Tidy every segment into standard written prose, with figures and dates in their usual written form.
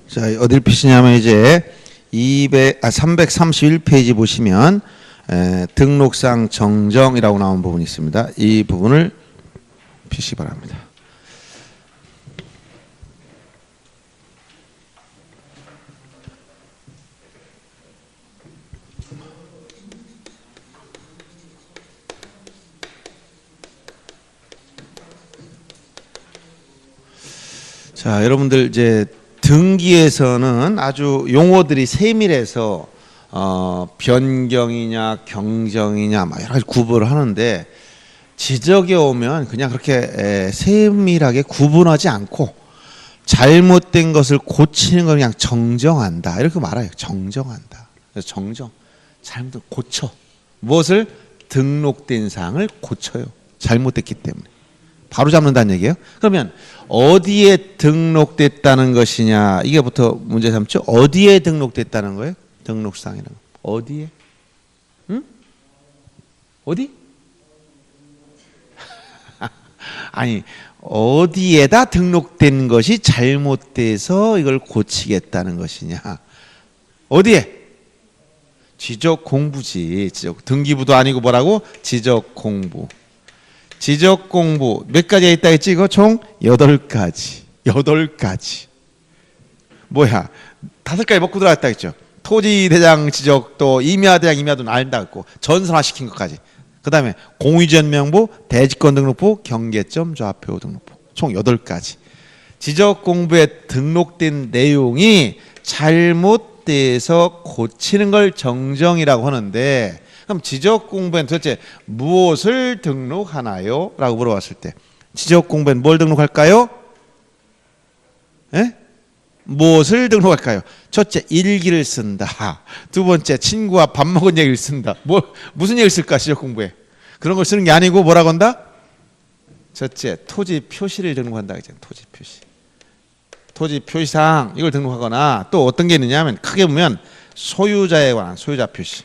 자, 어딜 피시냐면 이제 331페이지 보시면 등록상 정정이라고 나온 부분이 있습니다. 이 부분을 피시기 바랍니다. 자, 여러분들 이제 등기에서는 아주 용어들이 세밀해서 변경이냐 경정이냐 막 여러 가지 구분을 하는데 지적에 오면 그냥 그렇게 세밀하게 구분하지 않고 잘못된 것을 고치는 걸 그냥 정정한다 이렇게 말해요. 정정한다. 그래서 정정, 잘못 고쳐. 무엇을? 등록된 사항을 고쳐요. 잘못됐기 때문에. 바로 잡는다는 얘기예요. 그러면 어디에 등록됐다는 것이냐 이게부터 문제 삼죠. 어디에 등록됐다는 거예요? 등록상이라는 거. 어디에? 응? 어디? 아니 어디에다 등록된 것이 잘못돼서 이걸 고치겠다는 것이냐. 어디에? 지적공부지. 등기부도 아니고 뭐라고? 지적공부. 지적공부 몇 가지가 있다 했지? 이거 총 8가지. 8가지. 뭐야? 5가지 먹고 들어갔다 했죠. 토지대장 지적도, 임야대장 임야도 알다 했고 전산화 시킨 것까지. 그 다음에 공유전명부, 대지권등록부, 경계점, 좌표 등록부. 총 8가지. 지적공부에 등록된 내용이 잘못돼서 고치는 걸 정정이라고 하는데 그럼 지적공부엔 도대체 무엇을 등록하나요? 라고 물어봤을 때 지적공부엔 뭘 등록할까요? 에? 무엇을 등록할까요? 첫째, 일기를 쓴다. 두 번째, 친구와 밥 먹은 얘기를 쓴다. 무슨 얘기를 쓸까? 지적공부에 그런 걸 쓰는 게 아니고 뭐라고 한다? 첫째, 토지 표시를 등록한다. 토지 표시. 토지 표시사항 이걸 등록하거나 또 어떤 게 있느냐 하면 크게 보면 소유자에 관한 소유자 표시.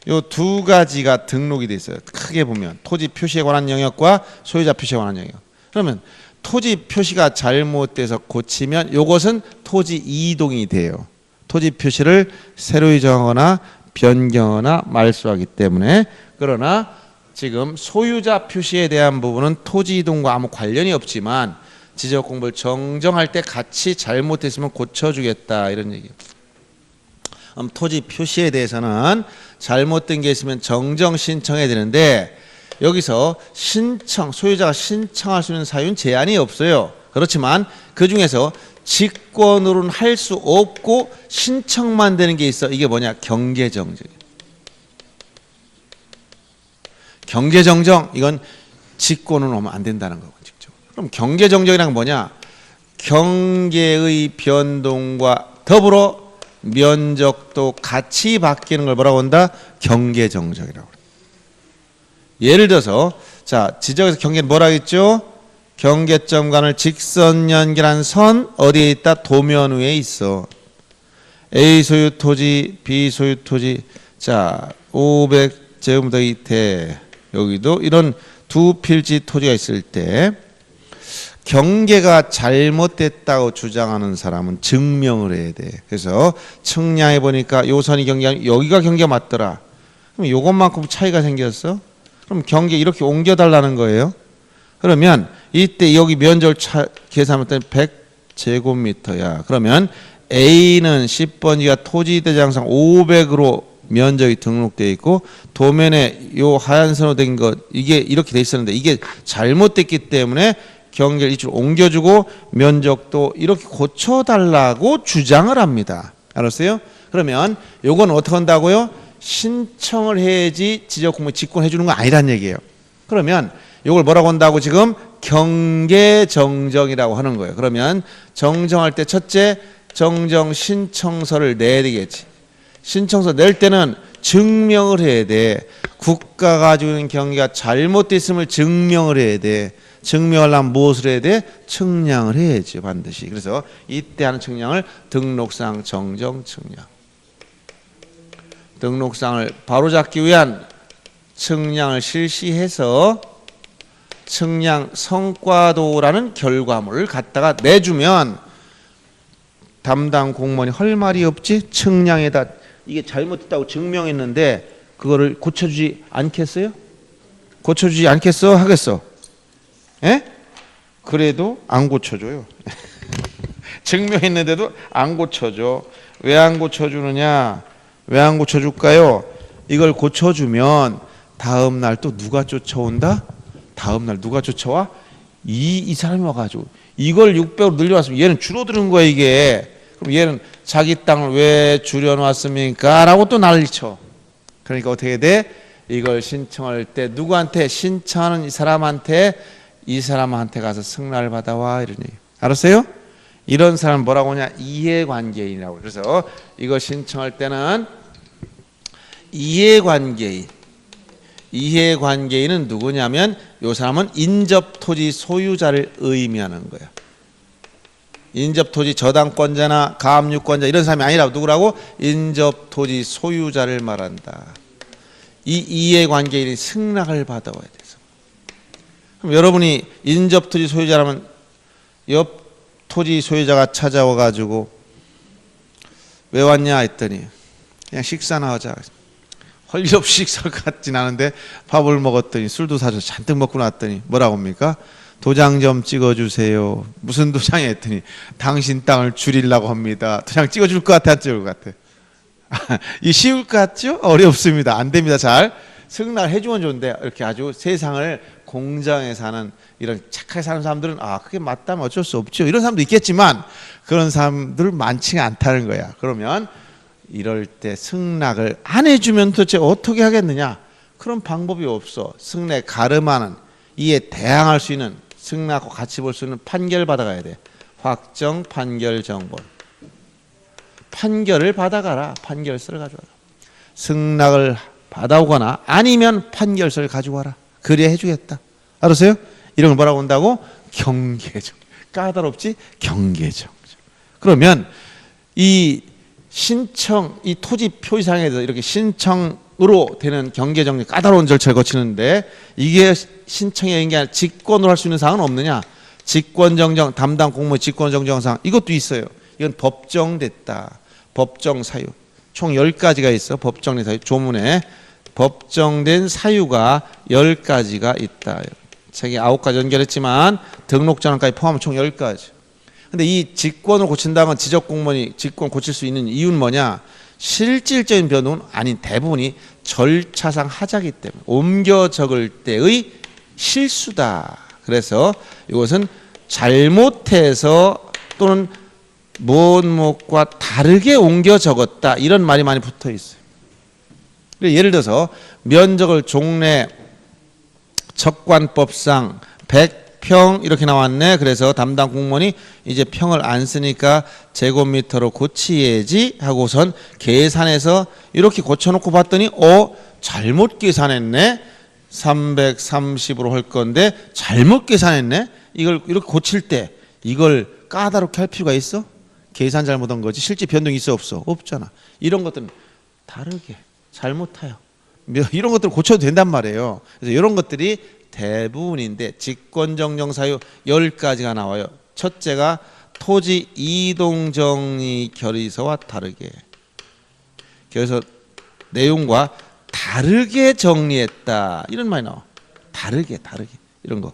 요 2가지가 등록이 돼 있어요. 크게 보면 토지 표시에 관한 영역과 소유자 표시에 관한 영역. 그러면 토지 표시가 잘못돼서 고치면 요것은 토지 이동이 돼요. 토지 표시를 새로 정하거나 변경하거나 말소하기 때문에. 그러나 지금 소유자 표시에 대한 부분은 토지 이동과 아무 관련이 없지만 지적공부를 정정할 때 같이 잘못됐으면 고쳐주겠다 이런 얘기예요. 토지 표시에 대해서는 잘못된 게 있으면 정정 신청해야 되는데 여기서 신청, 소유자가 신청할 수 있는 사유는 제한이 없어요. 그렇지만 그 중에서 직권으로는 할 수 없고 신청만 되는 게 있어. 이게 뭐냐? 경계정정. 경계정정 이건 직권으로 하면 안 된다는 거고 직접. 그럼 경계정정이란 건 뭐냐? 경계의 변동과 더불어 면적도 같이 바뀌는 걸 뭐라고 한다? 경계정정이라고 그래요. 예를 들어서 자 지적에서 경계는 뭐라고 했죠? 경계점 간을 직선 연결한 선 어디에 있다? 도면 위에 있어. A 소유 토지, B 소유 토지. 자 500제곱미터 대 여기도 이런 두 필지 토지가 있을 때 경계가 잘못됐다고 주장하는 사람은 증명을 해야 돼. 그래서 측량해 보니까 요 선이 경계 여기가 경계가 맞더라. 그럼 요것만큼 차이가 생겼어. 그럼 경계 이렇게 옮겨달라는 거예요. 그러면 이때 여기 면적을 계산할 때 100제곱미터야. 그러면 A는 10번지가 토지대장상 500으로 면적이 등록되어 있고 도면에 요 하얀 선으로 된 것 이게 이렇게 돼 있었는데 이게 잘못됐기 때문에 경계를 이쪽으로 옮겨주고 면적도 이렇게 고쳐달라고 주장을 합니다. 알았어요? 그러면 요건 어떻게 한다고요? 신청을 해야지 지적공부 직권해 주는 거 아니란 얘기예요. 그러면 요걸 뭐라고 한다고 지금? 경계정정이라고 하는 거예요. 그러면 정정할 때 첫째 정정 신청서를 내야 되겠지. 신청서 낼 때는 증명을 해야 돼. 국가가 가지고 있는 경계가 잘못됐음을 증명을 해야 돼. 증명하려면 무엇을 해야 돼? 측량을 해야지 반드시. 그래서 이때 하는 측량을 등록상 정정 측량. 등록상을 바로잡기 위한 측량을 실시해서 측량 성과도라는 결과물을 갖다가 내주면 담당 공무원이 할 말이 없지. 측량에다 이게 잘못됐다고 증명했는데 그거를 고쳐주지 않겠어요? 고쳐주지 않겠어? 하겠어? 예? 그래도 안 고쳐줘요. 증명했는데도 안 고쳐줘. 왜 안 고쳐주느냐? 왜 안 고쳐줄까요? 이걸 고쳐주면 다음 날 또 누가 쫓아온다? 다음 날 누가 쫓아와? 이 사람이 와가지고 이걸 600으로 늘려왔으면 얘는 줄어드는 거야 이게. 그럼 얘는 자기 땅을 왜 줄여놨습니까? 라고 또 난리쳐. 그러니까 어떻게 돼? 이걸 신청할 때 누구한테? 신청하는 이 사람한테 가서 승낙을 받아와 이런 얘기. 알았어요? 이런 사람 뭐라고 하냐? 이해관계인이라고. 그래서 이걸 신청할 때는 이해관계인은 누구냐면 이 사람은 인접토지 소유자를 의미하는 거야. 인접토지 저당권자나 가압류권자 이런 사람이 아니라 누구라고? 인접토지 소유자를 말한다. 이 이해관계인이 승낙을 받아와야 돼서. 그럼 여러분이 인접토지 소유자라면 옆 토지 소유자가 찾아와 가지고 왜 왔냐 했더니 그냥 식사나 하자. 할 일 없이 식사를 같진 않은데 밥을 먹었더니 술도 사서 잔뜩 먹고 났더니 뭐라고 합니까? 도장 좀 찍어주세요. 무슨 도장이 했더니 당신 땅을 줄이려고 합니다. 도장 찍어줄 것 같아 안 찍을 것 같아? 이 쉬울 것 같죠? 어렵습니다. 안 됩니다. 잘 승낙을 해주면 좋은데 이렇게 아주 세상을 공정에 사는 이런 착하게 사는 사람들은 그게 맞다면 어쩔 수 없죠. 이런 사람도 있겠지만 그런 사람들 많지가 않다는 거야. 그러면 이럴 때 승낙을 안 해주면 도대체 어떻게 하겠느냐? 그런 방법이 없어. 승낙 가름하는 이에 대항할 수 있는 승낙과 같이 볼 수 있는 판결 받아가야 돼. 확정 판결 정본. 판결을 받아가라. 판결서를 가져와라. 승낙을 받아오거나 아니면 판결서를 가지고 와라. 그래야 해주겠다. 알았어요? 이런 걸 뭐라고 한다고? 경계정. 까다롭지? 경계정. 그러면 이 신청, 이 토지 표시상에서 이렇게 신청으로 되는 경계정리 까다로운 절차를 거치는데 이게 신청의 게 아니라 직권으로 할 수 있는 사항은 없느냐? 직권정정, 담당 공무원 직권정정 사항 이것도 있어요. 이건 법정됐다. 법정 사유. 총 10가지가 있어. 법정된 사유. 조문에 법정된 사유가 10가지가 있다. 책에 9가지 연결했지만 등록전환까지 포함하면 총 10가지. 근데 이 직권을 고친다면 지적공무원이 직권 고칠 수 있는 이유는 뭐냐? 실질적인 변동은 아닌 대부분이 절차상 하자기 때문에 옮겨 적을 때의 실수다. 그래서 이것은 잘못해서 또는 무엇과 다르게 옮겨 적었다. 이런 말이 많이 붙어 있어요. 예를 들어서 면적을 종래 척관법상 100평 이렇게 나왔네. 그래서 담당 공무원이 이제 평을 안 쓰니까 제곱미터로 고치야지 하고선 계산해서 이렇게 고쳐놓고 봤더니 잘못 계산했네. 330으로 할 건데 잘못 계산했네. 이걸 이렇게 고칠 때 이걸 까다롭게 할 필요가 있어? 계산 잘못한 거지. 실제 변동이 있어 없어? 없잖아. 이런 것들은 다르게 잘못해요. 이런 것들을 고쳐도 된단 말이에요. 그래서 이런 것들이 대부분인데 직권정정 사유 10가지가 나와요. 첫째가 토지 이동정리 결의서와 다르게. 그래서 내용과 다르게 정리했다. 이런 말이 나와. 다르게 이런 거.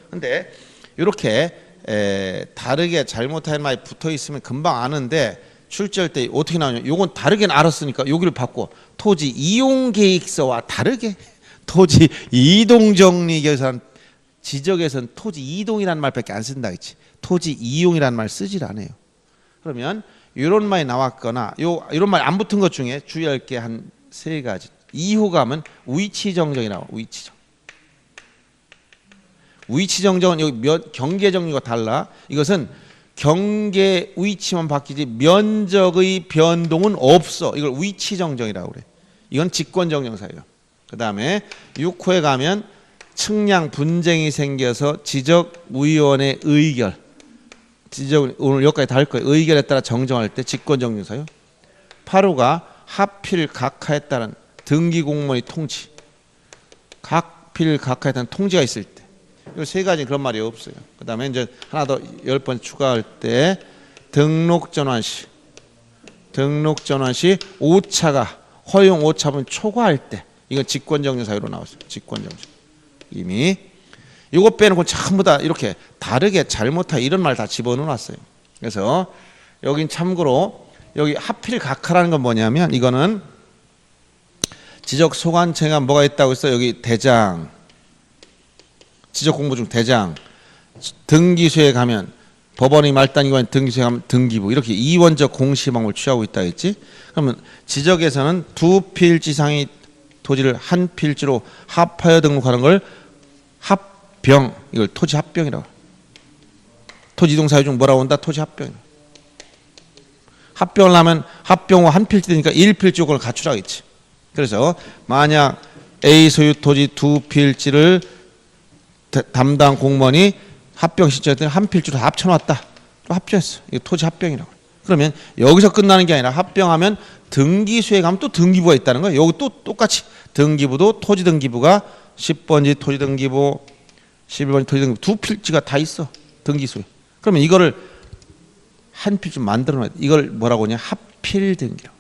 근데 이렇게 다르게 잘못한 말이 붙어 있으면 금방 아는데 출제할 때 어떻게 나오냐? 요건 다르게는 알았으니까 여기를 바꿔. 토지 이용 계획서와 다르게. 토지 이동 정리 계산 지적에서는 토지 이동이라는 말밖에 안 쓴다 했지. 토지 이용이라는 말 쓰질 않아요. 그러면 이런 말이 나왔거나 이런 말 안 붙은 것 중에 주의할 게 한 3가지. 2호 가면 위치정정이 나와. 위치정정은 여기 경계정리가 달라. 이것은 경계 위치만 바뀌지 면적의 변동은 없어. 이걸 위치정정이라고 그래. 이건 직권정정 사유야. 그 다음에 6호에 가면 측량 분쟁이 생겨서 지적위원회 의결. 오늘 여기까지 다 할 거예요. 의결에 따라 정정할 때 직권정정 사유. 8호가 하필 각하에 따른 등기공무원의 통지. 하필 각하에 따른 통지가 있을 때. 이 3가지 그런 말이 없어요. 그 다음에 이제 하나 더 10번 추가할 때 등록전환시 오차가 허용 오차분 초과할 때 이건 직권정지 사유로 나왔어요. 직권정지. 이미 이거 빼놓고 전부 다 이렇게 다르게 잘못하 이런 말 다 집어넣어놨어요. 그래서 여긴 참고로 여기 하필 각하라는 건 뭐냐면 이거는 지적소관청에 뭐가 있다고 했어? 여기 대장 지적공부 중 대장 등기소에 가면 법원이 말단기관 등기소에 가면 등기부 이렇게 이원적 공시 방법을 취하고 있다 했지. 그러면 지적에서는 두 필지 이상의 토지를 한 필지로 합하여 등록하는 걸 합병 이걸 토지 합병이라고. 토지 이동 사유 중 뭐라고 한다? 토지 합병. 합병을 하면 합병 후 한 필지 되니까 1필지 요건을 갖추라고 했지. 그래서 만약 A 소유 토지 두 필지를 담당 공무원이 합병 신청했더니 한 필지로 다 합쳐놨다. 합병했어. 이거 토지 합병이라고. 그러면 여기서 끝나는 게 아니라 합병하면 등기소에 가면 또 등기부가 있다는 거예요. 여기 또 똑같이 등기부도 토지 등기부가 10번지 토지 등기부 11번지 토지 등기부 두 필지가 다 있어. 등기소에. 그러면 이거를 한 필지 만들어 놔야 돼. 이걸 뭐라고 하냐? 합필 등기라고.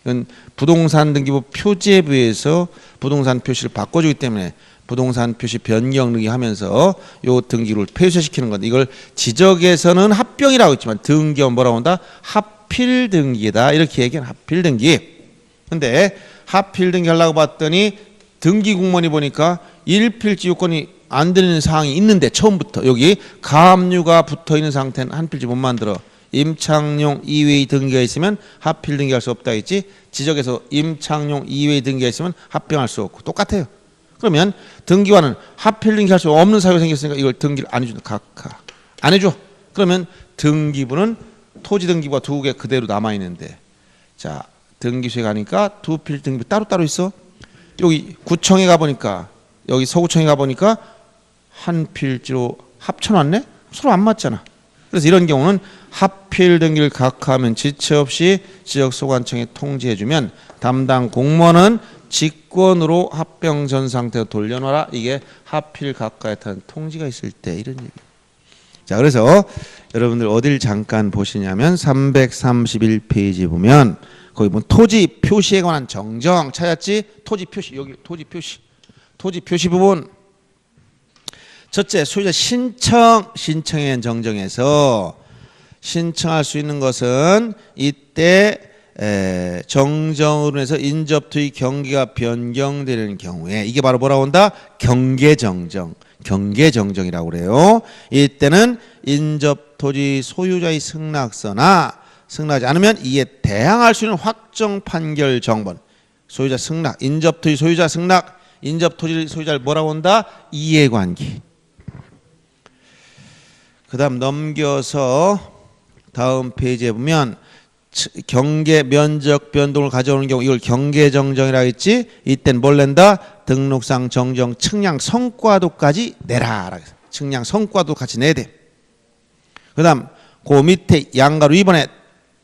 이건 부동산 등기부 표제부에서 부동산 표시를 바꿔주기 때문에 부동산 표시 변경 등기하면서 요 등기를 폐쇄시키는 건데 이걸 지적에서는 합병이라고 했지만 등기원 뭐라고 한다? 합필 등기다. 이렇게 얘기하는 합필 등기. 근데 합필 등기 하려고 봤더니 등기 공무원이 보니까 1필지 요건이 안 되는 사항이 있는데 처음부터 여기 가압류가 붙어 있는 상태는 한 필지 못 만들어. 임창용 이외의 등기가 있으면 합필 등기할 수 없다 했지. 지적에서 임창용 이외의 등기가 있으면 합병할 수 없고 똑같아요. 그러면 등기관은 합필 등기할 수 없는 사유가 생겼으니까 이걸 등기를 안 해준다. 각하 안 해줘. 그러면 등기부는 토지 등기부가 두 개 그대로 남아 있는데 자 등기소에 가니까 두 필 등기부 따로 있어. 여기 구청에 가보니까 여기 서구청에 가보니까 한 필지로 합쳐놨네. 서로 안 맞잖아. 그래서 이런 경우는 합필 등기를 각하하면 지체 없이 지적소관청에 통지해주면 담당 공무원은 직권으로 합병 전 상태로 돌려놔라. 이게 합필 각하에 따른 통지가 있을 때 이런 얘기. 자, 그래서 여러분들 어딜 잠깐 보시냐면 331페이지 보면 거기 보면 토지 표시에 관한 정정 찾았지? 토지 표시 여기 토지 표시 부분. 첫째 소유자 신청에 대한 정정에서 신청할 수 있는 것은 이때 정정으로 해서 인접토지 경계가 변경되는 경우에 이게 바로 뭐라고 한다? 경계정정이라고 그래요. 이때는 인접토지 소유자의 승낙서나 승낙하지 않으면 이에 대항할 수 있는 확정 판결 정본 소유자 승낙, 인접토지 소유자 승낙, 인접토지 소유자를 뭐라고 한다? 이해관계. 그 다음 넘겨서 다음 페이지에 보면 경계 면적 변동을 가져오는 경우 이걸 경계정정이라고 했지. 이땐 뭘 낸다? 등록상 정정 측량 성과도까지 내라. 측량 성과도 같이 내야 돼. 그 다음 그 밑에 양가로 2번에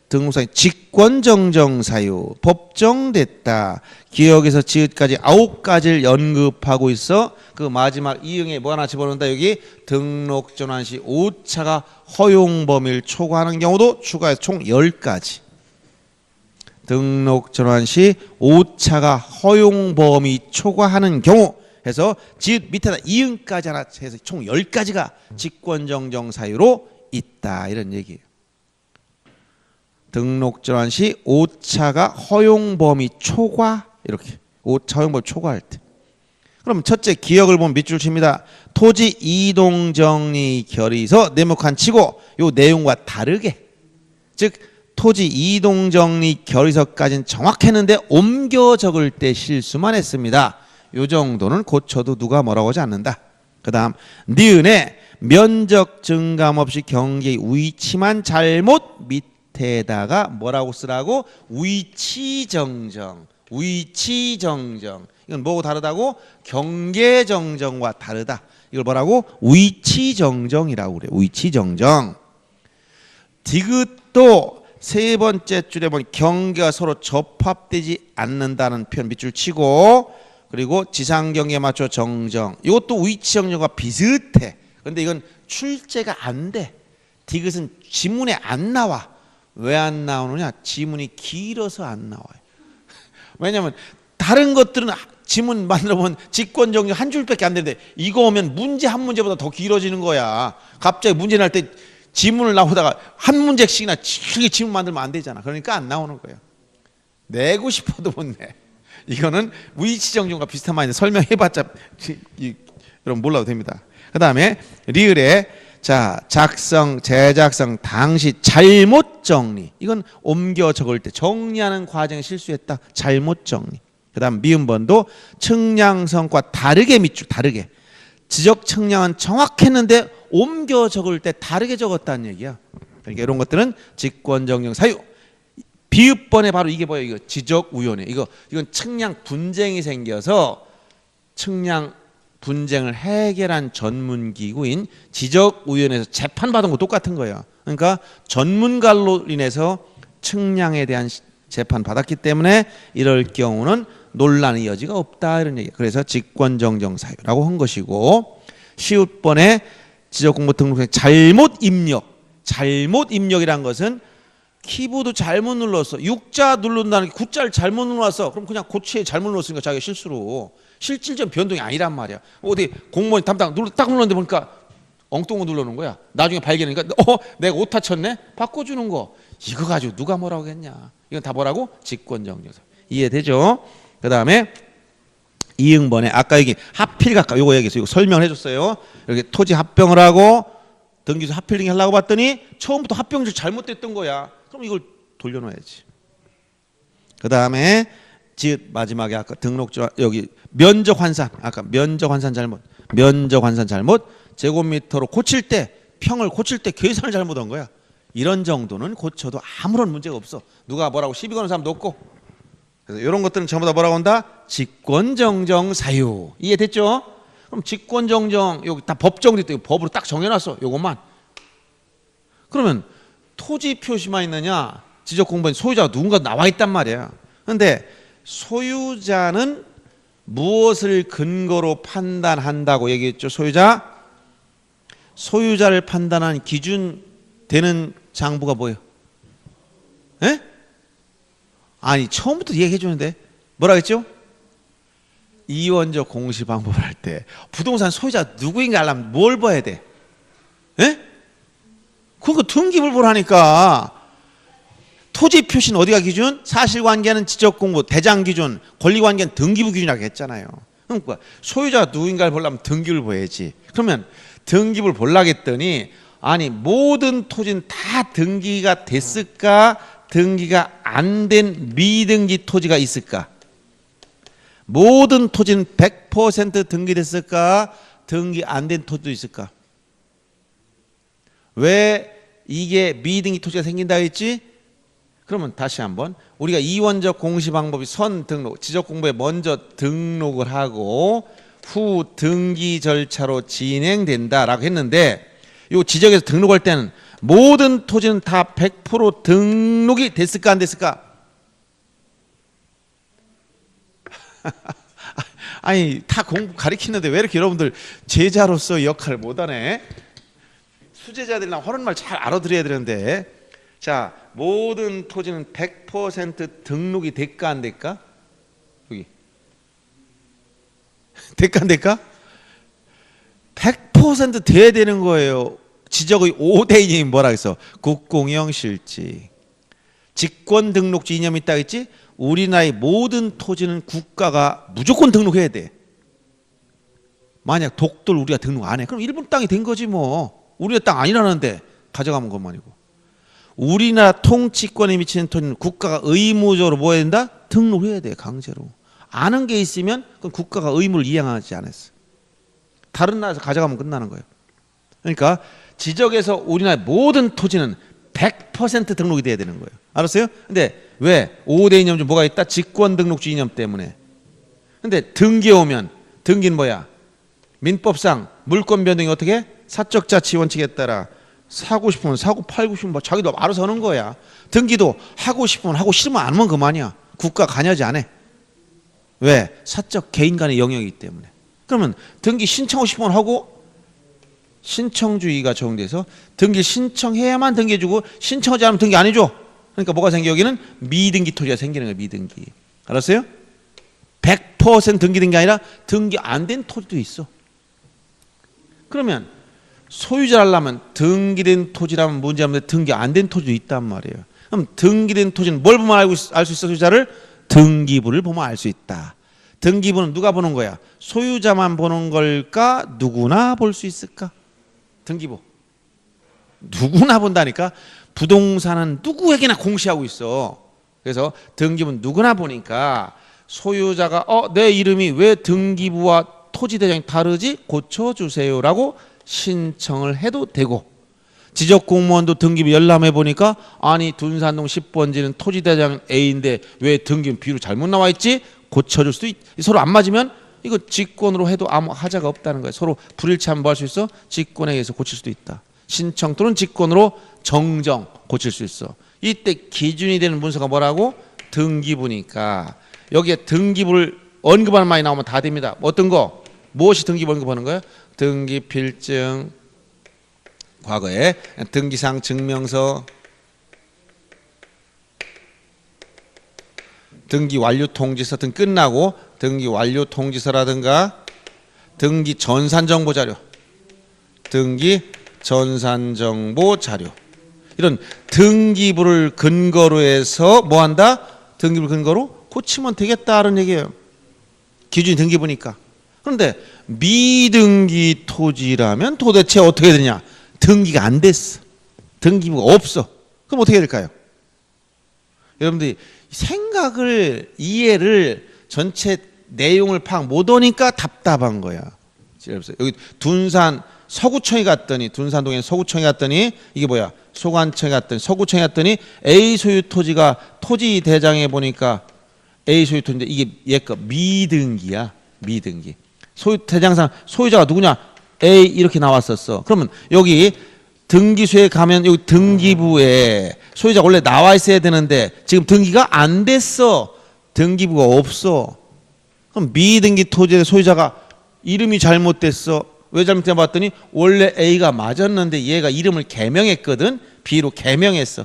등록상 직권정정 사유 법정됐다. 기억에서 지읒까지 9가지를 언급하고 있어. 그 마지막 이응에 뭐 하나 집어넣는다. 여기 등록전환 시 오차가 허용 범위를 초과하는 경우도 추가해서 총 10가지. 등록전환 시 오차가 허용 범위 초과하는 경우 해서 지읒 밑에다 이응까지 하나 해서 총 10가지가 직권정정 사유로 있다. 이런 얘기예요. 등록전환 시 오차가 허용 범위 초과 이렇게 오차 허용 범위 초과할 때. 그럼 첫째 기억을 보면 밑줄 칩니다. 토지 이동 정리 결의서 네모칸 치고 요 내용과 다르게 즉 토지 이동 정리 결의서까지는 정확했는데 옮겨 적을 때 실수만 했습니다. 요 정도는 고쳐도 누가 뭐라고 하지 않는다. 그 다음 니은에 면적 증감 없이 경계의 위치만 잘못 밑에다가 뭐라고 쓰라고? 위치정정. 이건 뭐하고 다르다고? 경계정정과 다르다. 이걸 뭐라고? 위치정정이라고 그래요. 위치정정. 디귿도 세 번째 줄에 보니 경계가 서로 접합되지 않는다는 표현 밑줄 치고 그리고 지상경계에 맞춰 정정. 이것도 위치정정과 비슷해. 근데 이건 출제가 안 돼. 디귿은 지문에 안 나와. 왜 안 나오느냐? 지문이 길어서 안 나와요. 왜냐하면 다른 것들은 지문 만들어 보면 직권정정 한 줄밖에 안 되는데 이거 오면 문제 한 문제보다 더 길어지는 거야. 갑자기 문제 날 때 지문을 나오다가 한 문제씩이나 길게 지문 만들면 안 되잖아. 그러니까 안 나오는 거예요. 내고 싶어도 못 내. 이거는 위치정정과 비슷한 말인데 설명해봤자 여러분 몰라도 됩니다. 그 다음에 리을에 자 작성, 재작성, 당시 잘못 정리. 이건 옮겨 적을 때 정리하는 과정에 실수했다. 잘못 정리. 그 다음 미음번도 측량성과 다르게 밑줄 다르게. 지적 측량은 정확했는데 옮겨 적을 때 다르게 적었다는 얘기야. 그러니까 이런 것들은 직권정정 사유. 비읍번에 바로 이게 뭐예요? 이거 지적우연해. 이건 측량 분쟁이 생겨서 측량 분쟁을 해결한 전문기구인 지적우연에서 재판받은 거 똑같은 거예요. 그러니까 전문가로 인해서 측량에 대한 재판 받았기 때문에 이럴 경우는 논란의 여지가 없다 이런 얘기예요. 그래서 직권정정 사유라고 한 것이고 시웃번에 지적공부 등록생 잘못 입력. 잘못 입력이란 것은 키보드 잘못 눌렀어. 6자 누른다는 게 9자를 잘못 눌렀어. 그럼 그냥 고치에 잘못 눌렀으니까 자기가 실수로. 실질적 변동이 아니란 말이야. 어디 공무원이 담당 딱 눌렀는데 보니까 엉뚱한 거 눌러놓은 거야. 나중에 발견하니까 내가 오타 쳤네? 바꿔주는 거. 이거 가지고 누가 뭐라고 했냐. 이건 다 뭐라고? 직권정정사. 이해되죠? 그 다음에 이응번에 아까 여기 하필 각각 요거 얘기했어요. 이거 설명을 해줬어요. 이렇게 토지 합병을 하고 등기소 하필 등기 하려고 봤더니 처음부터 합병이 잘못됐던 거야. 그럼 이걸 돌려놔야지. 그 다음에 지읒 마지막에 아까 등록조 여기 면적 환산 아까 면적 환산 잘못 제곱미터로 고칠 때 평을 고칠 때 계산을 잘못한 거야. 이런 정도는 고쳐도 아무런 문제가 없어. 누가 뭐라고 시비 거는 사람도 없고. 그래서 이런 것들은 전부 다 뭐라고 한다? 직권정정 사유. 이해됐죠? 그럼 직권정정 여기 다 법정도 있다. 법으로 딱 정해놨어. 요것만. 그러면 토지 표시만 있느냐? 지적공부엔 소유자가 누군가 나와 있단 말이야. 그런데 소유자는 무엇을 근거로 판단한다고 얘기했죠? 소유자를 판단한 기준 되는 장부가 뭐예요? 에? 아니 처음부터 얘기해 주는데 뭐라 했죠? 이원적 공시 방법을 할 때 부동산 소유자 누구인가 알려면 뭘 봐야 돼? 에? 그거 등기부를 보라니까. 토지 표시는 어디가 기준? 사실관계는 지적공부, 대장기준, 권리관계는 등기부 기준이라고 했잖아요. 그러니까 소유자가 누구인가를 보려면 등기부를 봐야지. 그러면 등기부를 보려고 했더니 아니 모든 토지는 다 등기가 됐을까? 등기가 안 된 미등기 토지가 있을까? 모든 토지는 100% 등기됐을까? 등기 안 된 토지도 있을까? 왜 이게 미등기 토지가 생긴다 했지? 그러면 다시 한번 우리가 이원적 공시 방법이 선 등록, 지적 공부에 먼저 등록을 하고 후 등기 절차로 진행된다라고 했는데 이 지적에서 등록할 때는 모든 토지는 다 100% 등록이 됐을까 안 됐을까? 아니 다 공부 가르치는데 왜 이렇게 여러분들 제자로서 역할을 못하네? 수제자들이랑 하는 말 잘 알아들어야 되는데 자 모든 토지는 100% 등록이 될까 안 될까? 여기 될까 안 될까? 100% 돼야 되는 거예요. 지적의 5대 이념이 뭐라 그랬어? 국공영 실직. 직권 등록주 이념이 있다 했지? 우리나라의 모든 토지는 국가가 무조건 등록해야 돼. 만약 독도를 우리가 등록 안 해. 그럼 일본 땅이 된 거지 뭐. 우리나라 땅 아니라는데 가져가면 것만이고. 우리나라 통치권에 미치는 토지는 국가가 의무적으로 뭐 해야 된다? 등록해야 돼. 강제로. 아는 게 있으면 그건 국가가 의무를 이행하지 않았어. 다른 나라에서 가져가면 끝나는 거예요. 그러니까 지적에서 우리나라의 모든 토지는 100% 등록이 돼야 되는 거예요. 알았어요? 근데 왜? 5대 이념 중 뭐가 있다? 직권 등록주 이념 때문에. 근데 등기 오면 등기는 뭐야? 민법상 물권 변동이 어떻게? 사적 자치 원칙에 따라 사고 싶으면 사고 팔고 싶으면 뭐 자기도 알아서 하는 거야. 등기도 하고 싶으면 하고 싫으면 안 하면 그만이야. 국가 관여하지 않아. 왜? 사적 개인 간의 영역이기 때문에. 그러면 등기 신청하고 싶으면 하고 신청주의가 적용돼서 등기 신청해야만 등기해주고 신청하지 않으면 등기 안 해줘. 그러니까 뭐가 생겨? 여기는 미등기 토지가 생기는 거예요. 미등기. 알았어요? 100% 등기된 게 아니라 등기 안 된 토지도 있어. 그러면 소유자를 하려면 등기된 토지라면 문제 없는데 등기 안 된 토지도 있단 말이에요. 그럼 등기된 토지는 뭘 보면 알 수 있어? 소유자를? 등기부를 보면 알 수 있다. 등기부는 누가 보는 거야? 소유자만 보는 걸까? 누구나 볼 수 있을까? 등기부. 누구나 본다니까. 부동산은 누구에게나 공시하고 있어. 그래서 등기부는 누구나 보니까 소유자가 내 이름이 왜 등기부와 토지대장이 다르지? 고쳐주세요라고 신청을 해도 되고, 지적공무원도 등기부 열람해 보니까 아니 둔산동 10번지는 토지대장 A인데 왜 등기부 B로 잘못 나와 있지? 고쳐줄 수도 서로 안 맞으면 이거 직권으로 해도 아무 하자가 없다는 거예요. 서로 불일치하면 뭐 할 수 있어? 직권에 의해서 고칠 수도 있다. 신청 또는 직권으로 정정 고칠 수 있어. 이때 기준이 되는 문서가 뭐라고? 등기부니까 여기에 등기부를 언급하는 말이 나오면 다 됩니다. 어떤 거? 무엇이 등기부 언급하는 거예요? 등기 필증, 과거에 등기상 증명서, 등기 완료 통지서 등 끝나고 등기 완료 통지서라든가 등기 전산정보 자료, 등기 전산정보 자료, 이런 등기부를 근거로 해서 뭐 한다? 등기부를 근거로 고치면 되겠다는 얘기예요. 기준이 등기부니까. 그런데 미등기 토지라면 도대체 어떻게 되냐? 등기가 안 됐어. 등기부가 없어. 그럼 어떻게 될까요? 여러분들이 생각을, 이해를, 전체 내용을 파악 못하니까 답답한 거야. 여기 둔산 서구청에 갔더니, 둔산동에 서구청에 갔더니 이게 뭐야? 소관청에 갔더니, 서구청에 갔더니 A 소유 토지가 토지 대장에 보니까 A 소유 토지인데 이게 얘가 미등기야. 미등기. 소유 대장상 소유자가 누구냐? A 이렇게 나왔었어. 그러면 여기 등기소에 가면 여기 등기부에 소유자가 원래 나와 있어야 되는데 지금 등기가 안 됐어. 등기부가 없어. 그럼 미등기 토지의 소유자가 이름이 잘못됐어. 왜 잘못됐나 봤더니 원래 A가 맞았는데 얘가 이름을 개명했거든. B로 개명했어.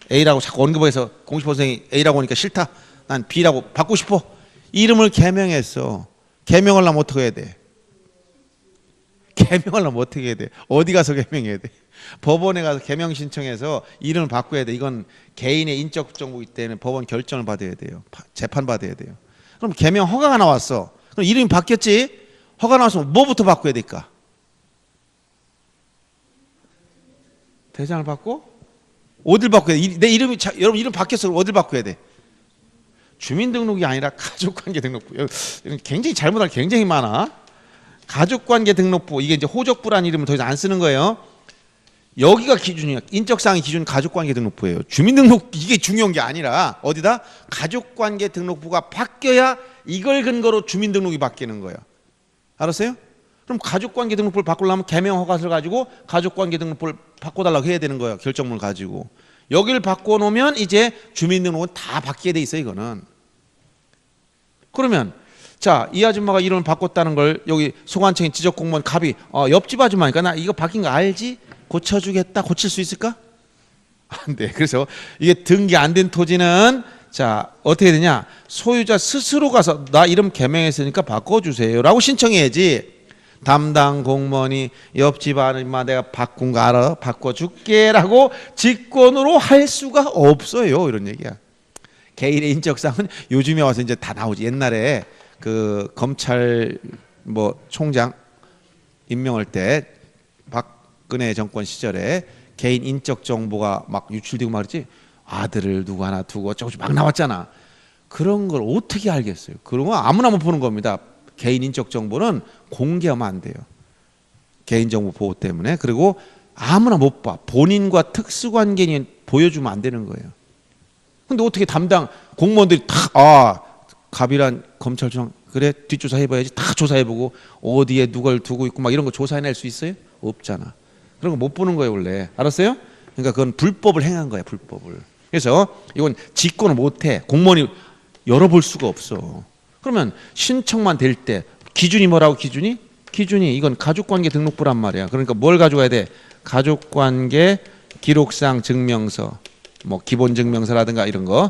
A라고 자꾸 언급해서 공시보선생이 A라고 하니까 싫다. 난 B라고 바꾸고 싶어. 이름을 개명했어. 개명을 하면 어떻게 해야 돼? 개명을 하면 어떻게 해야 돼? 어디 가서 개명해야 돼? 법원에 가서 개명 신청해서 이름을 바꿔야 돼. 이건 개인의 인적 정보이기 때문에 법원 결정을 받아야 돼요. 재판 받아야 돼요. 그럼 개명 허가가 나왔어. 그럼 이름이 바뀌었지? 허가 나왔으면 뭐부터 바꿔야 될까? 대장을 바꿔? 어딜 바꿔야 돼? 내 이름이 여러분 이름 바뀌었어. 어딜 바꿔야 돼? 주민등록이 아니라 가족관계등록부. 굉장히 잘못할 게 굉장히 많아. 가족관계등록부, 이게 이제 호적부라는 이름을 더 이상 안 쓰는 거예요. 여기가 기준이야. 인적사항의 기준 가족관계등록부예요. 주민등록 이게 중요한 게 아니라 어디다? 가족관계등록부가 바뀌어야 이걸 근거로 주민등록이 바뀌는 거예요. 알았어요? 그럼 가족관계등록부를 바꾸려면 개명 허가서를 가지고 가족관계등록부를 바꿔달라고 해야 되는 거예요. 결정문을 가지고. 여기를 바꿔놓으면 이제 주민등록은 다 바뀌게 돼 있어요. 이거는. 그러면 자, 이 아줌마가 이름을 바꿨다는 걸 여기 소관청인 지적공무원 갑이 옆집 아줌마니까 나 이거 바뀐 거 알지? 고쳐주겠다. 고칠 수 있을까? 안 돼. 그래서 이게 등기 안 된 토지는 자 어떻게 되냐? 소유자 스스로 가서 나 이름 개명했으니까 바꿔주세요라고 신청해야지. 담당 공무원이 옆집 아줌마 내가 바꾼 거 알아? 바꿔줄게라고 직권으로 할 수가 없어요. 이런 얘기야. 개인의 인적사항은 요즘에 와서 이제 다 나오지. 옛날에 그 검찰 뭐 총장 임명할 때 박근혜 정권 시절에 개인 인적 정보가 막 유출되고 말이지. 아들을 누구 하나 두고 조금씩 막 나왔잖아. 그런 걸 어떻게 알겠어요? 그런 거 아무나 못 보는 겁니다. 개인 인적 정보는 공개하면 안 돼요. 개인정보 보호 때문에. 그리고 아무나 못 봐. 본인과 특수관계인 보여주면 안 되는 거예요. 근데 어떻게 담당 공무원들이 다 갑이란 검찰청 그래 뒷조사 해봐야지. 다 조사해보고 어디에 누굴 두고 있고 막 이런 거 조사해낼 수 있어요? 없잖아. 그런 거 못 보는 거예요 원래. 알았어요? 그러니까 그건 불법을 행한 거야. 불법을. 그래서 이건 직권을 못해. 공무원이 열어볼 수가 없어. 그러면 신청만 될 때 기준이 뭐라고? 기준이 기준이 이건 가족관계 등록부란 말이야. 그러니까 뭘 가져가야 돼? 가족관계 기록상 증명서, 뭐 기본증명서라든가 이런 거.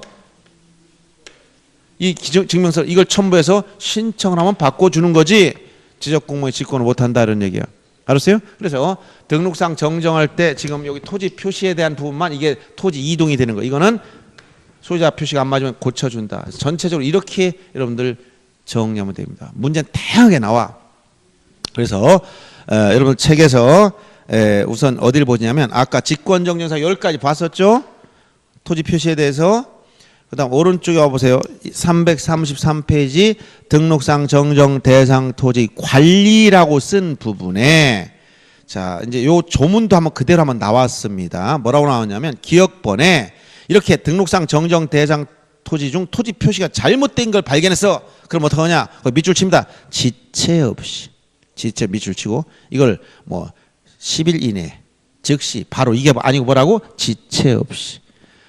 이 증명서 이걸 첨부해서 신청을 하면 바꿔주는 거지. 지적공무원이 직권을 못한다 이런 얘기야. 알았어요? 그래서 등록상 정정할 때 지금 여기 토지 표시에 대한 부분만 이게 토지 이동이 되는 거. 이거는 소유자 표시가 안 맞으면 고쳐준다. 전체적으로 이렇게 여러분들 정리하면 됩니다. 문제는 다양하게 나와. 그래서 여러분 책에서 우선 어디를 보냐면 아까 직권정정사 10가지 봤었죠? 토지 표시에 대해서. 그 다음 오른쪽에 와보세요. 333페이지 등록상 정정 대상 토지 관리라고 쓴 부분에 자 이제 요 조문도 한번 그대로 한번 나왔습니다. 뭐라고 나왔냐면 기억번에 이렇게 등록상 정정 대상 토지 중 토지 표시가 잘못된 걸 발견했어. 그럼 어떡하냐? 밑줄 칩니다. 지체 없이. 지체 밑줄 치고 이걸 뭐 10일 이내 즉시 바로 이게 아니고 뭐라고? 지체 없이.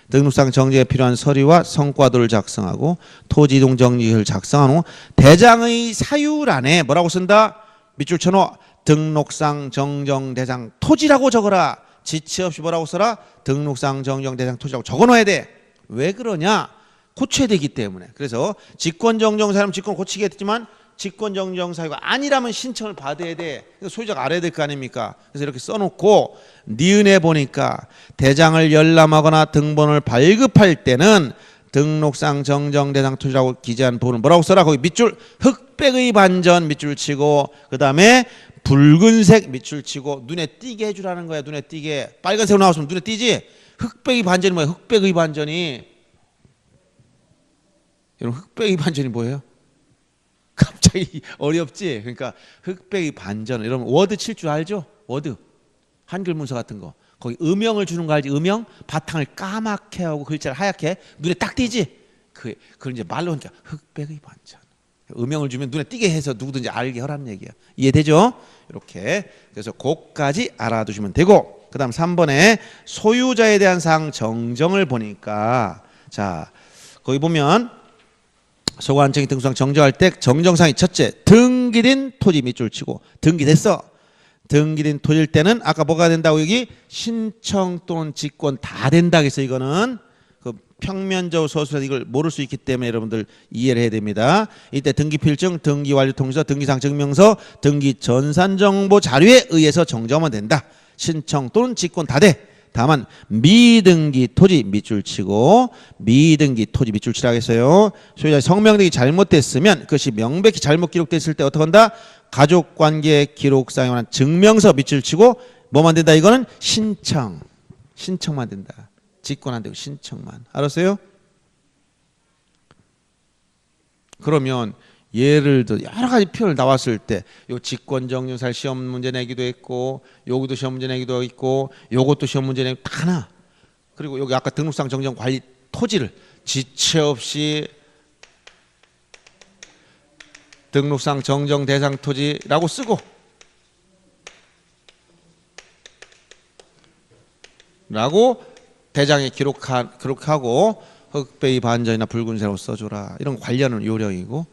등록상 정지에 필요한 서류와 성과도를 작성하고 토지 이동 정지를 작성한 후 대장의 사유란에 뭐라고 쓴다? 밑줄 쳐놓아. 등록상 정정 대상 토지라고 적어라. 지체 없이 뭐라고 써라? 등록상 정정 대상 토지라고 적어놓아야 돼. 왜 그러냐? 고쳐야 되기 때문에. 그래서 직권정정사라면 직권 고치겠지만 직권정정 사유가 아니라면 신청을 받아야 돼. 소유자가 알아야 될 거 아닙니까? 그래서 이렇게 써놓고 니은에 보니까 대장을 열람하거나 등본을 발급할 때는 등록상 정정 대상 토지라고 기재한 부분은 뭐라고 써라? 거기 밑줄 흑백의 반전 밑줄 치고 그 다음에 붉은색 밑줄 치고 눈에 띄게 해주라는 거야. 눈에 띄게. 빨간색으로 나왔으면 눈에 띄지? 흑백의 반전이 뭐야? 흑백의 반전이. 여러분 흑백의 반전이 뭐예요? 갑자기 어렵지? 그러니까 흑백의 반전. 여러분 워드 칠 줄 알죠? 워드. 한글 문서 같은 거. 거기 음영을 주는 거 알지? 음영? 바탕을 까맣게 하고 글자를 하얗게 눈에 딱 띄지? 그걸 이제 말로 하니까 흑백의 반전. 음영을 주면 눈에 띄게 해서 누구든지 알게 하라는 얘기야. 이해되죠? 이렇게. 그래서 그것까지 알아두시면 되고 그 다음 3번에 소유자에 대한 사항 정정을 보니까 자 거기 보면 소관청이 등수상 정정할 때 정정사항이 첫째 등기된 토지 밑줄 치고 등기됐어. 등기된 토지일 때는 아까 뭐가 된다고 여기 신청 또는 직권 다 된다 그래서 이거는 그 평면적 서술에서 이걸 모를 수 있기 때문에 여러분들 이해를 해야 됩니다. 이때 등기필증, 등기완료통지서, 등기상 증명서, 등기 전산정보 자료에 의해서 정정하면 된다. 신청 또는 직권 다 돼. 다만 미등기 토지 밑줄 치고 미등기 토지 밑줄 치라고 했어요. 소유자의 성명 등이 잘못됐으면 그것이 명백히 잘못 기록됐을 때 어떻게 한다? 가족관계 기록상에 관한 증명서 밑줄 치고 뭐만 된다? 이거는 신청만 된다. 직권 안 되고 신청만. 알았어요? 그러면 예를 들어 여러 가지 표현을 나왔을 때 요 직권정정살 시험 문제 내기도 했고 여기도 시험 문제 내기도 있고 요것도 시험 문제 내기도 하나. 그리고 여기 아까 등록상 정정 관리 토지를 지체 없이 등록상 정정 대상 토지라고 쓰고 라고 대장에 기록하고 흑백의 반전이나 붉은색으로 써줘라. 이런 관련 요령이고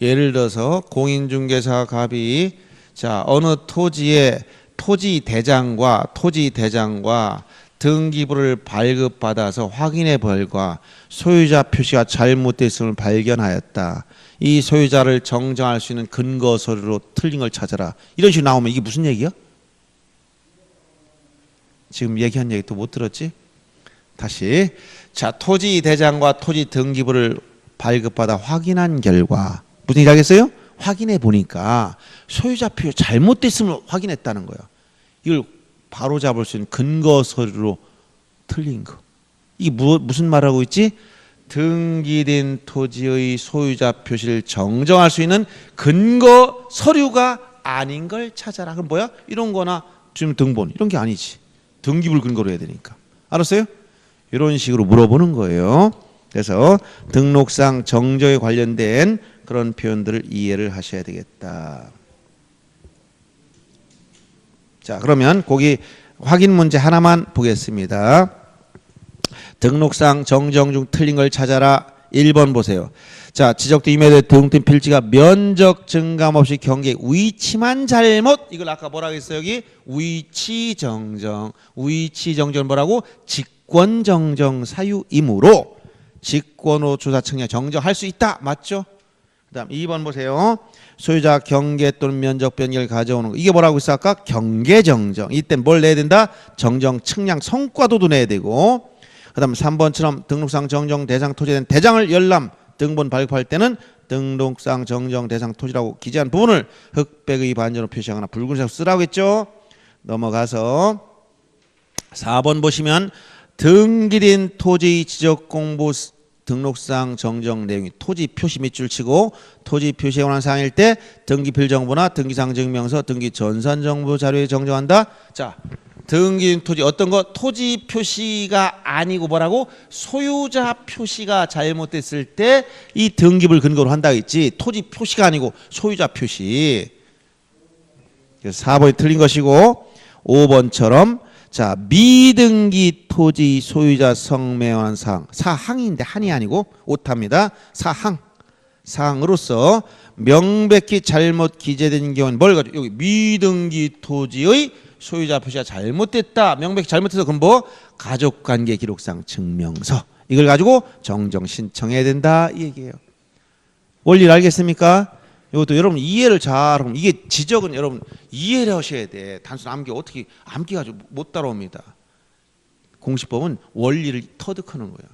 예를 들어서 공인중개사 갑이 자 어느 토지의 토지 대장과 등기부를 발급받아서 확인해 벌과 소유자 표시가 잘못됐음을 발견하였다. 이 소유자를 정정할 수 있는 근거 서류로 틀린 걸 찾아라. 이런 식으로 나오면 이게 무슨 얘기야? 지금 얘기한 얘기 또 못 들었지? 다시 자 토지 대장과 토지 등기부를 발급받아 확인한 결과 무슨 얘기 하겠어요? 확인해 보니까 소유자 표시 잘못됐음을 확인했다는 거야. 이걸 바로 잡을 수 있는 근거 서류로 틀린 거. 이게 무슨 말하고 있지? 등기된 토지의 소유자 표시를 정정할 수 있는 근거 서류가 아닌 걸 찾아라. 그럼 뭐야? 이런 거나 지금 등본 이런 게 아니지. 등기부를 근거로 해야 되니까. 알았어요? 이런 식으로 물어보는 거예요. 그래서 등록상 정정에 관련된 그런 표현들을 이해를 하셔야 되겠다. 자, 그러면 거기 확인 문제 하나만 보겠습니다. 등록상 정정 중 틀린 걸 찾아라. 1번 보세요. 자, 지적된 임야에 등록된 필지가 면적 증감 없이 경계 위치만 잘못, 이걸 아까 뭐라고 했어요? 여기 위치 정정. 위치 정정은 뭐라고? 직권 정정 사유이므로 직권으로 조사 측량 정정할 수 있다. 맞죠? 그다음 2번 보세요. 소유자 경계 또는 면적 변경을 가져오는 거. 이게 뭐라고 했어 아까? 경계 정정. 이때 뭘 내야 된다? 정정 측량 성과도도 내야 되고. 그다음 3번처럼 등록상 정정 대상 토지에 대한 대장을 열람 등본 발급할 때는 등록상 정정 대상 토지라고 기재한 부분을 흑백의 반전으로 표시하거나 붉은색으로 쓰라고 했죠. 넘어가서 4번 보시면 등기된 토지 지적 공부 등록상 정정 내용이 토지 표시 밑줄 치고 토지 표시에 관한 사항일 때 등기필 정보나 등기상 증명서 등기 전산 정보 자료에 정정한다. 자, 등기된 토지 어떤 거? 토지 표시가 아니고 뭐라고? 소유자 표시가 잘못됐을 때 이 등기부를 근거로 한다 했지. 토지 표시가 아니고 소유자 표시. 그래서 4번이 틀린 것이고 5번처럼 자, 미등기 토지 소유자 성매에 관한 사항. 사항인데 한이 아니고 오타입니다. 사항으로서 명백히 잘못 기재된 경우는 뭘 가지고 여기 미등기 토지의 소유자 표시가 잘못됐다. 명백히 잘못해서 그럼 뭐? 가족관계 기록상 증명서. 이걸 가지고 정정 신청해야 된다 이 얘기예요. 원리를 알겠습니까? 이것도 여러분 이해를 잘하면 이게 지적은 여러분 이해를 하셔야 돼. 단순 암기 어떻게 암기 가지고 못 따라옵니다. 공식법은 원리를 터득하는 거예요.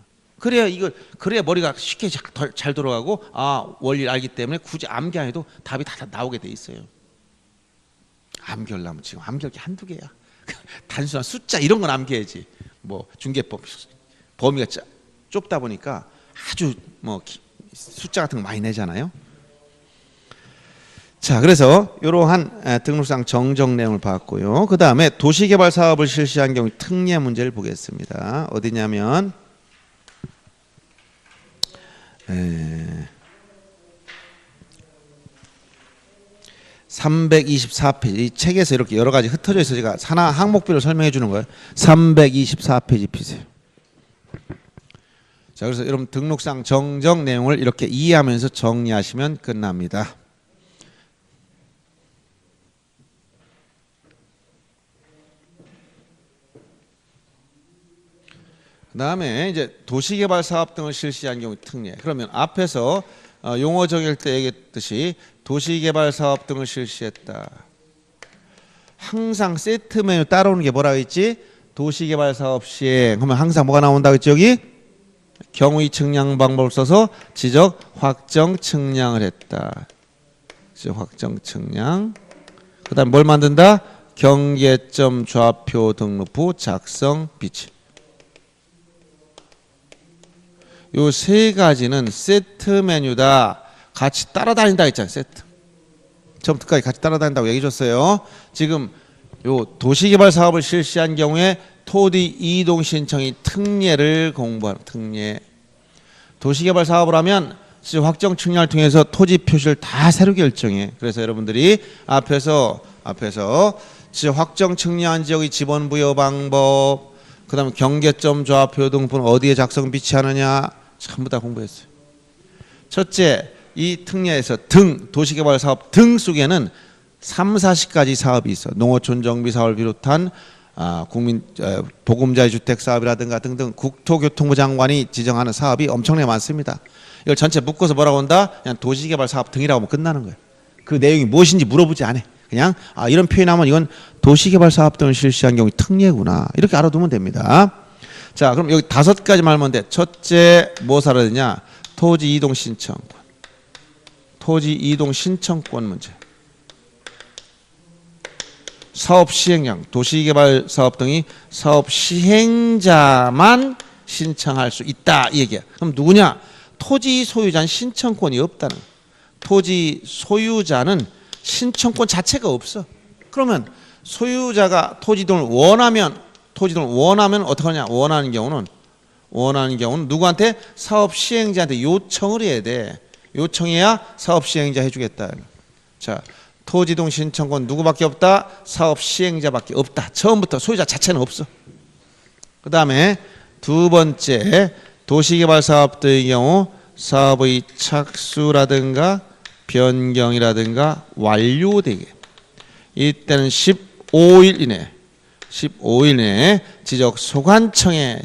그래야 머리가 쉽게 잘 돌아가고 아 원리를 알기 때문에 굳이 암기 안 해도 답이 다 나오게 돼 있어요. 암기하려면 지금 암기할 게 한두 개야. 단순한 숫자 이런 건 암기해야지. 뭐 중개법 범위가 좁다 보니까 아주 뭐 숫자 같은 거 많이 내잖아요. 자, 그래서 이러한 등록상 정정 내용을 봤고요. 그 다음에 도시개발 사업을 실시한 경우 특례 문제를 보겠습니다. 어디냐면 324페이지 이 책에서 이렇게 여러 가지 흩어져 있어 제가 하나 항목별로 설명해 주는 거예요. 324페이지 피세요. 자, 그래서 여러분 등록상 정정 내용을 이렇게 이해하면서 정리하시면 끝납니다. 그다음에 이제 도시개발 사업 등을 실시한 경우 특례. 그러면 앞에서 용어 정의할 때 얘기했듯이 도시개발 사업 등을 실시했다. 항상 세트 메뉴 따라오는 게 뭐라고 했지? 도시개발 사업 시행. 그러면 항상 뭐가 나온다고 했지 여기? 경우의 측량 방법을 써서 지적 확정 측량을 했다. 지적 확정 측량. 그다음 뭘 만든다? 경계점 좌표 등록부 작성 비치. 요 세 가지는 세트 메뉴다. 같이 따라다닌다 했잖아요. 세트. 처음부터까지 같이 따라다닌다고 얘기해 줬어요. 지금 요 도시개발 사업을 실시한 경우에 토지 이동 신청이 특례를 공부하는 특례. 도시개발 사업을 하면 확정 측량을 통해서 토지 표시를 다 새로 결정해. 그래서 여러분들이 앞에서 확정 측량한 지역의 지번 부여 방법, 그다음에 경계점 좌표 등분 어디에 작성 비치하느냐 전부 다 공부했어요. 첫째, 이 특례에서 등 도시개발 사업 등 속에는 3, 4시까지 사업이 있어. 농어촌 정비 사업을 비롯한 국민 보금자리 주택 사업이라든가 등등 국토교통부 장관이 지정하는 사업이 엄청나게 많습니다. 이걸 전체 묶어서 뭐라고 한다? 그냥 도시개발 사업 등이라고 하면 끝나는 거예요. 그 내용이 무엇인지 물어보지 않아. 그냥 이런 표현하면 이건 도시개발 사업 등을 실시한 경우 특례구나 이렇게 알아두면 됩니다. 자, 그럼 여기 5가지 말면 돼. 첫째 뭐 살아야 되냐? 토지 이동 신청권. 토지 이동 신청권 문제. 사업 시행령, 도시개발 사업 등이 사업 시행자만 신청할 수 있다 이 얘기야. 그럼 누구냐? 토지 소유자는 신청권이 없다는 거야. 토지 소유자는 신청권 자체가 없어. 그러면 소유자가 토지 이동을 원하면 어떡하냐? 원하는 경우는 누구한테? 사업 시행자한테 요청을 해야 돼. 요청해야 사업 시행자 해주겠다. 자, 토지 이동 신청권 누구밖에 없다? 사업 시행자밖에 없다. 처음부터 소유자 자체는 없어. 그 다음에 두 번째 도시개발 사업들의 경우 사업의 착수라든가 변경이라든가 완료되게 이때는 15일 이내 지적소관청에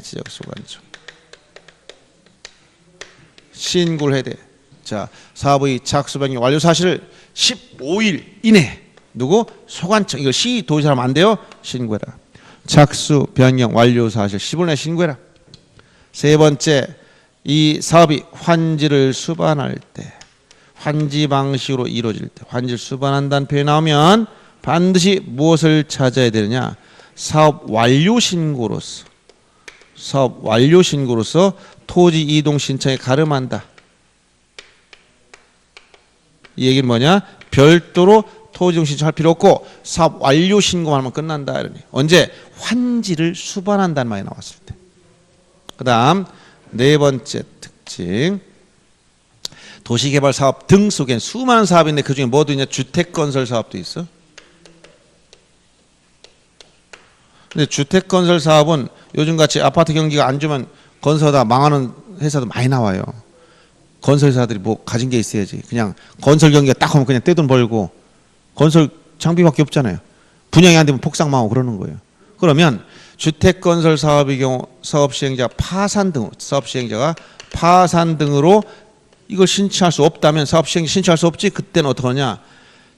신고를 해야 돼. 자, 사업의 착수 변경 완료 사실을 15일 이내 누구? 소관청. 이거 시 도지사하면 안 돼요. 신고해라. 착수 변경 완료 사실 15일 내에 신고해라. 세 번째, 이 사업이 환지를 수반할 때, 환지 방식으로 이루어질 때, 환지를 수반한다는 표현이 나오면 반드시 무엇을 찾아야 되느냐? 사업 완료 신고로서 토지 이동 신청에 가름한다. 이 얘기는 뭐냐? 별도로 토지 이동 신청할 필요 없고 사업 완료 신고만 하면 끝난다. 이러니 언제? 환지를 수반한다는 말이 나왔을 때. 그 다음 네 번째 특징, 도시개발 사업 등 속엔 수많은 사업인데 그중에 뭐도 있냐? 주택건설 사업도 있어. 근데 주택건설 사업은 요즘같이 아파트 경기가 안 좋으면 건설하다 망하는 회사도 많이 나와요. 건설회사들이 뭐 가진 게 있어야지. 그냥 건설 경기가 딱 오면 그냥 떼돈 벌고 건설 장비밖에 없잖아요. 분양이 안 되면 폭삭 망하고 그러는 거예요. 그러면 주택건설 사업의 경우 사업시행자가 파산 등으로 이걸 신청할 수 없다면 사업시행자 신청할 수 없지. 그때는 어떻게 하냐?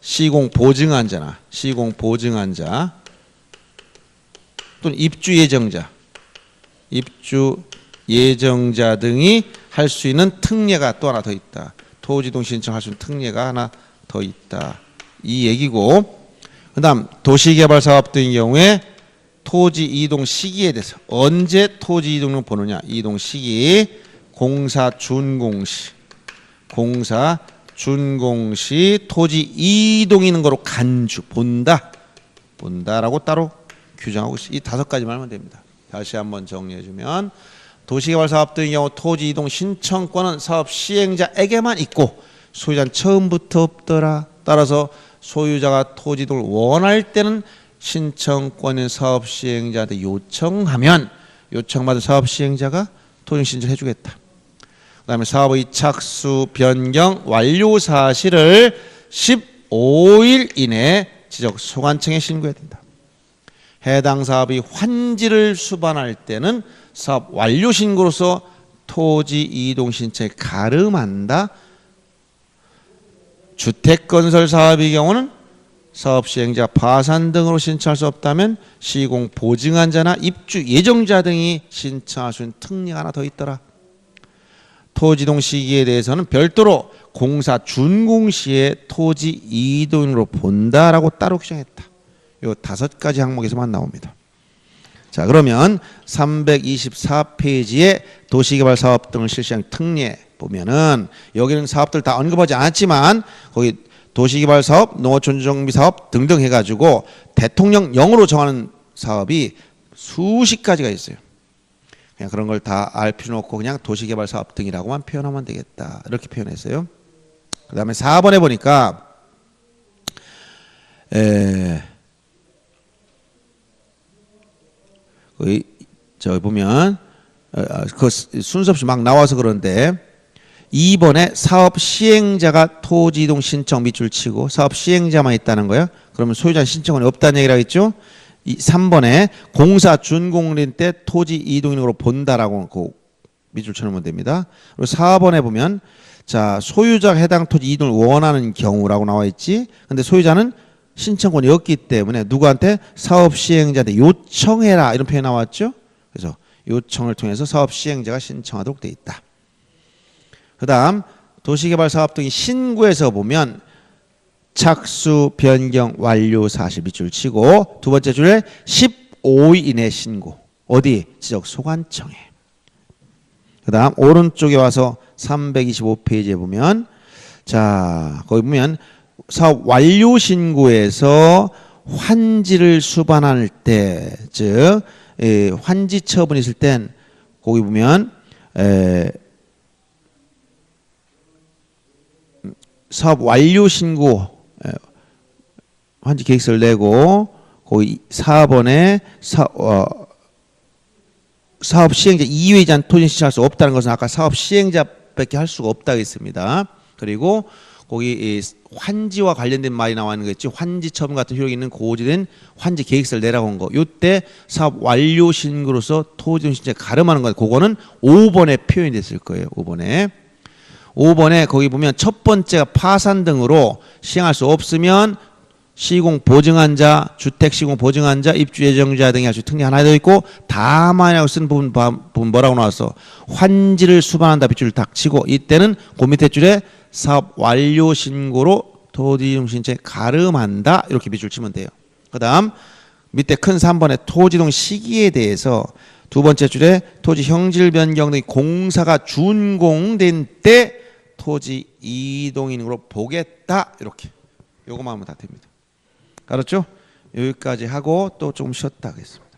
시공보증환자 또는 입주 예정자 등이 할 수 있는 특례가 또 하나 더 있다. 토지이동 신청할 수 있는 특례가 하나 더 있다. 이 얘기고, 그 다음 도시개발 사업 등의 경우에 토지 이동 시기에 대해서 언제 토지 이동을 보느냐? 이동 시기 공사 준공 시 토지 이동 있는 거로 본다라고 따로 규정하고 있습니다. 이 5가지만 하면 됩니다. 다시 한번 정리해주면 도시개발 사업 등의 경우 토지 이동 신청권은 사업 시행자에게만 있고 소유자는 처음부터 없더라. 따라서 소유자가 토지 이동을 원할 때는 신청권인 사업 시행자한테 요청받은 사업 시행자가 토지 신청해 주겠다. 그 다음에 사업의 착수 변경 완료 사실을 15일 이내 지적 소관청에 신고해야 된다. 해당 사업이 환지를 수반할 때는 사업 완료 신고로서 토지 이동 신청에 가름한다. 주택건설 사업의 경우는 사업 시행자 파산 등으로 신청할 수 없다면 시공 보증환자나 입주 예정자 등이 신청할 수 있는 특례가 하나 더 있더라. 토지 이동 시기에 대해서는 별도로 공사 준공 시에 토지 이동으로 본다라고 따로 규정했다. 이 5가지 항목에서만 나옵니다. 자, 그러면 324페이지에 도시개발 사업 등을 실시한 특례 보면은 여기는 사업들 다 언급하지 않았지만 거기 도시개발 사업, 농어촌정비 사업 등등 해가지고 대통령령으로 정하는 사업이 수십 가지가 있어요. 그냥 그런 걸 다 알 필요 없고 그냥 도시개발 사업 등이라고만 표현하면 되겠다. 이렇게 표현했어요. 그 다음에 4번에 보니까 저기 보면 그 순서 없이 막 나와서 그런데 2번에 사업 시행자가 토지 이동 신청 밑줄 치고 사업 시행자만 있다는 거예요. 그러면 소유자 신청권이 없다는 얘기라고 했죠. 3번에 공사 준공인 때 토지 이동으로 본다라고 그 밑줄 쳐놓으면 됩니다. 그리고 4번에 보면 자, 소유자가 해당 토지 이동을 원하는 경우라고 나와 있지. 근데 소유자는 신청권이 없기 때문에 누구한테? 사업 시행자한테 요청해라 이런 표현이 나왔죠. 그래서 요청을 통해서 사업 시행자가 신청하도록 돼 있다. 그 다음 도시개발 사업 등이 신고에서 보면 착수 변경 완료 사실 밑줄 치고 두 번째 줄에 15일 이내 신고. 어디? 지적 소관청에. 그 다음 오른쪽에 와서 325페이지에 보면 자, 거기 보면 사업 완료 신고에서 환지를 수반할 때, 즉 환지 처분이 있을 땐 거기 보면 사업 완료 신고 환지 계획서를 내고 거기 4번에 사업 시행자 이외이지 않은 토지 신청할 수 없다는 것은 아까 사업 시행자 밖에 할 수가 없다 했습니다. 그리고 거기 이 환지와 관련된 말이 나와 있는 거 있지. 환지처분 같은 효력이 있는 고지된 환지 계획서를 내라고 한 거. 요때 사업 완료 신고로서 토지용 신체 가름하는 거. 그거는 5번에 표현이 됐을 거예요. 5번에 거기 보면 첫 번째가 파산 등으로 시행할 수 없으면 시공 보증한 자, 주택 시공 보증한 자, 입주 예정자 등이 아주 특례 하나 더 있고 다만이라고 쓴 부분 뭐라고 나왔어? 환지를 수반한다 빗줄을 딱 치고 이때는 그 밑에 줄에 사업 완료 신고로 토지이동 신체 가름한다 이렇게 밑줄 치면 돼요. 그다음 밑에 큰 3번에 토지이동 시기에 대해서 두 번째 줄에 토지 형질 변경 등 공사가 준공된 때 토지 이동인으로 보겠다 이렇게 요거만 하면 다 됩니다. 알았죠? 여기까지 하고 또 조금 쉬었다 하겠습니다.